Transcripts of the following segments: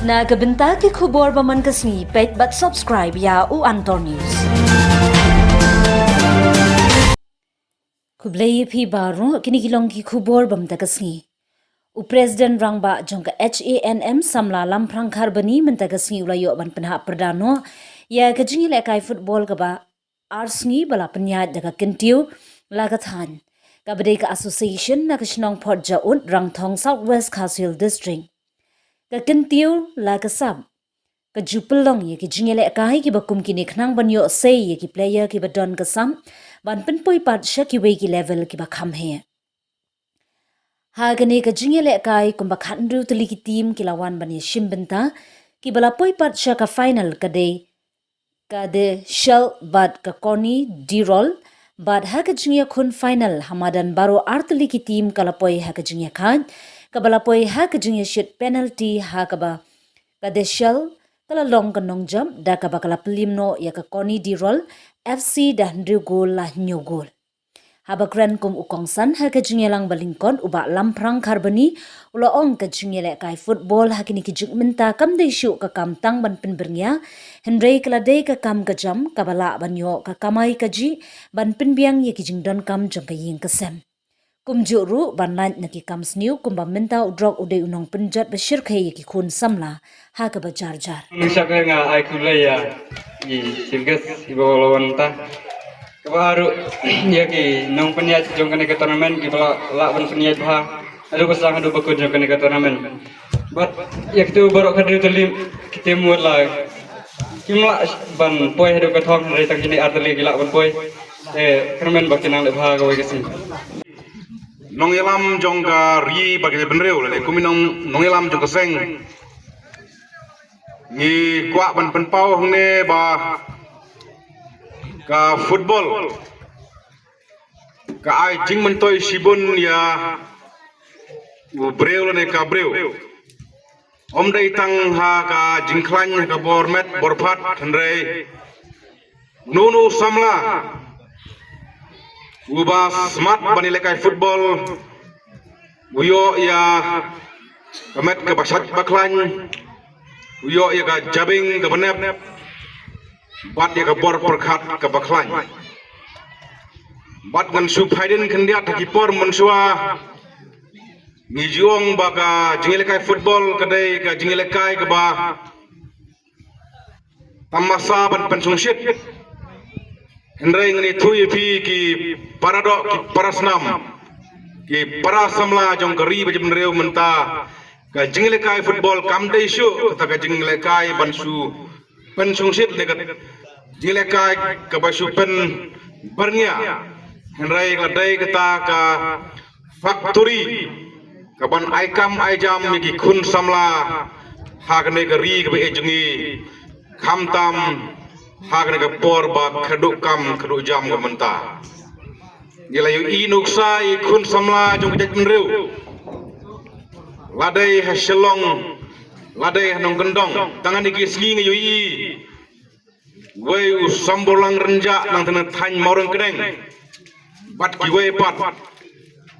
Nagabenta ki khubor baman kasni pet but subscribe ya u Antor News. Kublai phi baro kini kilong ki khubor bam ta kasni. U President Rangba jongka HANM samla lamprang kharbani menta kasni ulayo ban penha perdano ya kajingi lekai football kaba arsngi bala penya daga kentiu lagathan. Kabadai ka association na kasnong port jaun Rangthong Southwest Khasil District. Ka kentiu lagasab ka jupelong ye ki jingele kai ki bakum ki nikhnang banyo sei ye ki player ki badon ka sam ban penpoi pat sha ki we ki level ki bakham he ha gane ka jingele kai kum bakhandu tuli ki team ki lawan bani shimbenta ki bala poi pat sha ka final ka de shell bad ka koni dirol bad ha ka jingia khun final hamadan baro artli ki team kala poi ha ka jingia khan kabala poi ha ka jingia shit penalty ha ka ba ka de shell kala long ka nong jam da ka bakala plimno ya ka koni dirol FC dah ndru gol lah nyo gol haba kran kum ukong san ha ka jingelang balingkon uba lamprang kharbani ulo ong ka jingele kai football ha kini ki jugmenta kam de shu ka kam tang ban pen bernya henrei kala de ka kam ka jam kabala banyo ka kamai ka ji ban pen biang ye ki jingdon kam jong ka ying ka sem kum juru ban lan na ki kam sniu kum ba menta udrok ude unong penjat bashir khay ye ki khun samla ha ka ba jar jar Misalnya nga ay kulay ya i singgas ibaw lawan ta kabaru ya ki nong penyat jong kene ke turnamen ki bala lawan penyat ha adu kesang adu bakut jong kene ke turnamen but ya kitu baru kadu telim kitemu la kimla ban poi adu ke thong re tak jini arteli gila ban poi turnamen bakinang le bha gawe kesi nong elam jong ka ri bagi benreu le kuminong nong elam jong ka seng ni kwa ban penpau ne ba ka football ka ai jing mentoi sibun ya u breu ne ka breu om dai tang ha ka jingklan ka bormet borphat thanrei nunu samla ubah smart bani lekai football uyo ya kamet ke basat baklan uyo ya ka jabing ke benep bat ya ka bor perkhat ke baklan bat ngan su phaiden khendia takipor mensua ngijuong baka jingelekai football kadai ka jingelekai ke ba tamasa ban pensungsit Hendrai ngani thui phi ki paradok ki parasnam ki parasamla jong kari bajam reu menta ka jingle kai football kam dei shu kata ka jingle kai bansu pen sungsit dekat jingle kai ka basu pen bernya Hendrai kadai kata ka factory ka ban aikam aijam ki khun samla hakne kari ka be jungi khamtam hak ne por ba khaduk kam khaduk jam ga menta gila yu i nuksa i khun samla jong jak menreu ladai haselong ladai nong gendong tangan iki sling yu i wei u sambolang renja nang tena than morong kedeng bat ki wei pat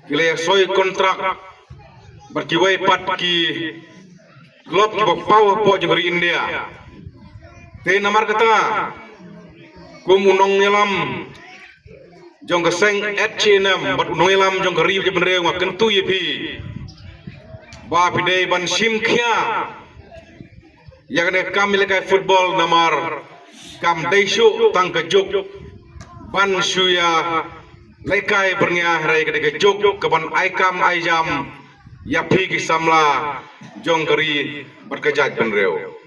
gila soi kontrak bat ki wei pat ki klub ki pau po jong India te namar kata kum unong ngelam jong keseng HNM bat unong ngelam jong kari je benreu ngak kentu ye pi ba pidei ban sim khia ya kene kam lekai football namar kam deisu tang ke juk ban suya lekai bernya rai ke juk ke ban aikam aijam ya pi ki samla jong kari berkejat benreu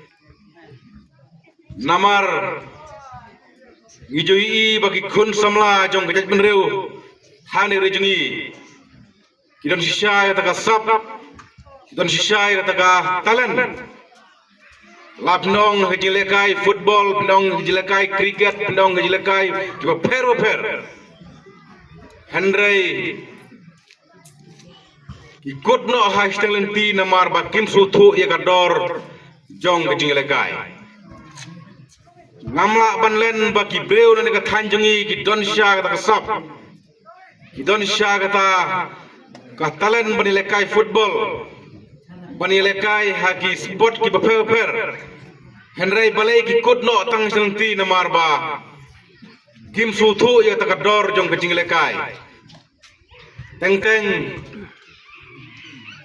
namar ngijui bagi khun samla jong kejat benreu hani rejungi kidon sisai kata sap kidon sisai kata talent lapnong hejilekai football pendong hejilekai cricket pendong hejilekai coba per Hendrai ikut no high talenti namar bakim sutu ya kador jong hejilekai ngamla banlen bagi breu na ka thanjungi ki don sha kata kasap ki don sha kata ka talen bani lekai football bani lekai haki sport ki beper Henry balai ki kut no tang senti namar ba kim suthu ya takador jong kejing lekai teng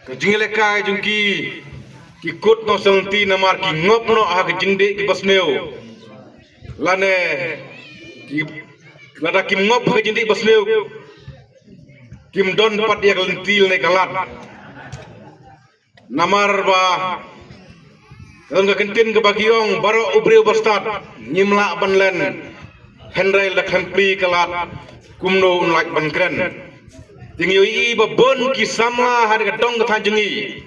kejing lekai jong ki kut no senti namar ki ngop no ha kejing de ki basneu lane ki lada kim ngop kejing de basneu kim don pat ya lentil ne kalat namar ba Ang kentin ke bagiong baro ubriu berstat nyimla banlen Henry la khampli kalat kumno unlak bankren tingyo i babon ki samla har ka dong ka jengi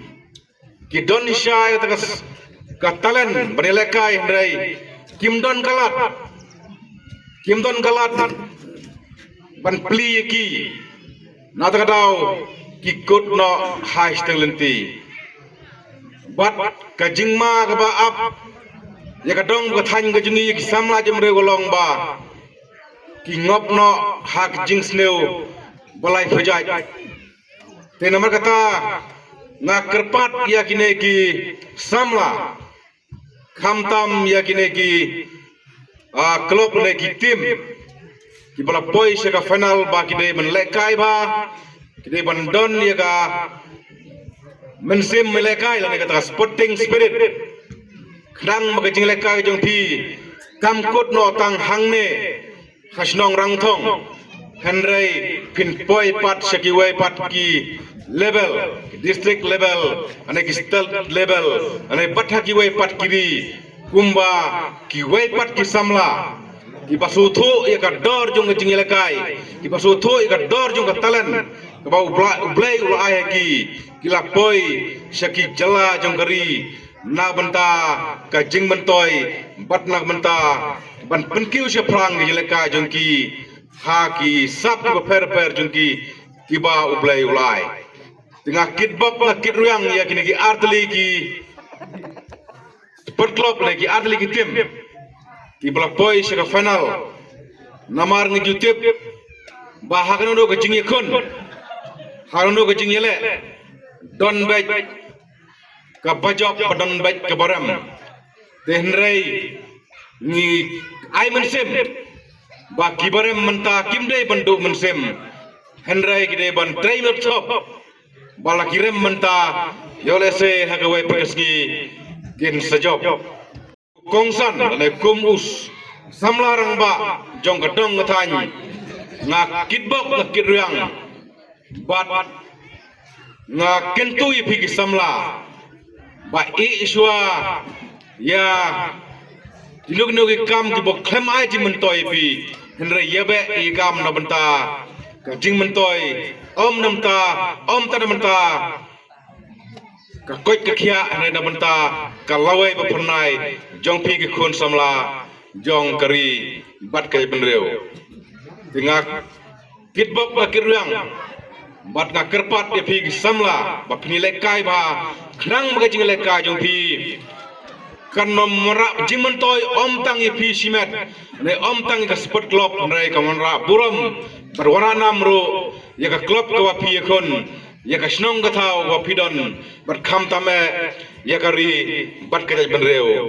ki don syai takas ka talen banelekai Henry kimdon kalat ban pli ki na ta daw ki kut no hai stelenti bat kajing ma ka ba ap ya ka dong ka than ka jingi ki samla jemre golong ba ki ngop no hak jing sneu balai phajai te namar kata na kerpat ya kine ki samla khamtam ya kine ki klub ne ki tim ki bala poi se ka final ba ki de ban lekai ba ki de ban don ya ka mensim melekai la kata sporting spirit khang magajing lekai jong pi kamkut no tang hangne khasnong rangthong Henry pin poi pat sekiwai pat ki level district level ane ki state level ane batha ki wai pat kiri kumba ki wai pat ki samla ki basuthu ya ka dor jong jing lekai ki basuthu ya ka dor jong ka talen ka bau blai ulai ki kila poi syaki jala jongkari na benta ka jing mentoi bat nak benta ban penkiu se prang ni leka jongki ha ki sap ki per jongki ki ba ublai ulai tengah kitbab na kitruyang ya kini ki artli ki sport club lagi artli ki tim ki bla poi se ka final namar ni jutip ba hakano do ka jing yakun harano ka jing yele don baik ka bajok don baik ka baram Henry ni ai mensim ba kibarem menta kimde bandu mensim Henry gide ban trainer top bala kirem menta yole se hagawai pagesgi gen sajok kongsan le kumus samlarang ba jong kadong ngatany ngak kitbok na kiryang bat nga kentui pigi samla ba iswa ya dilug kam ki bok khlem ai ji mentoi pi Henry yabe i kam na banta ka jing mentoi om namta om ta namta ka koi ka khia ne na banta ka lawai ba phurnai jong pi ki khun samla jong kari bat kai benreu tingak kitbok ba kiryang bat na kerpat dia pi samla ba pini lekai ba khrang ba jing lekai jong pi kan nomra jimentoi om tang pi simet ne om tang ka sport club nai ka monra buram berwarna namro ya ka club ka wa pi kon ya ka snong ka thau wa pidon bat kham tame ya ka ri bat ka benreu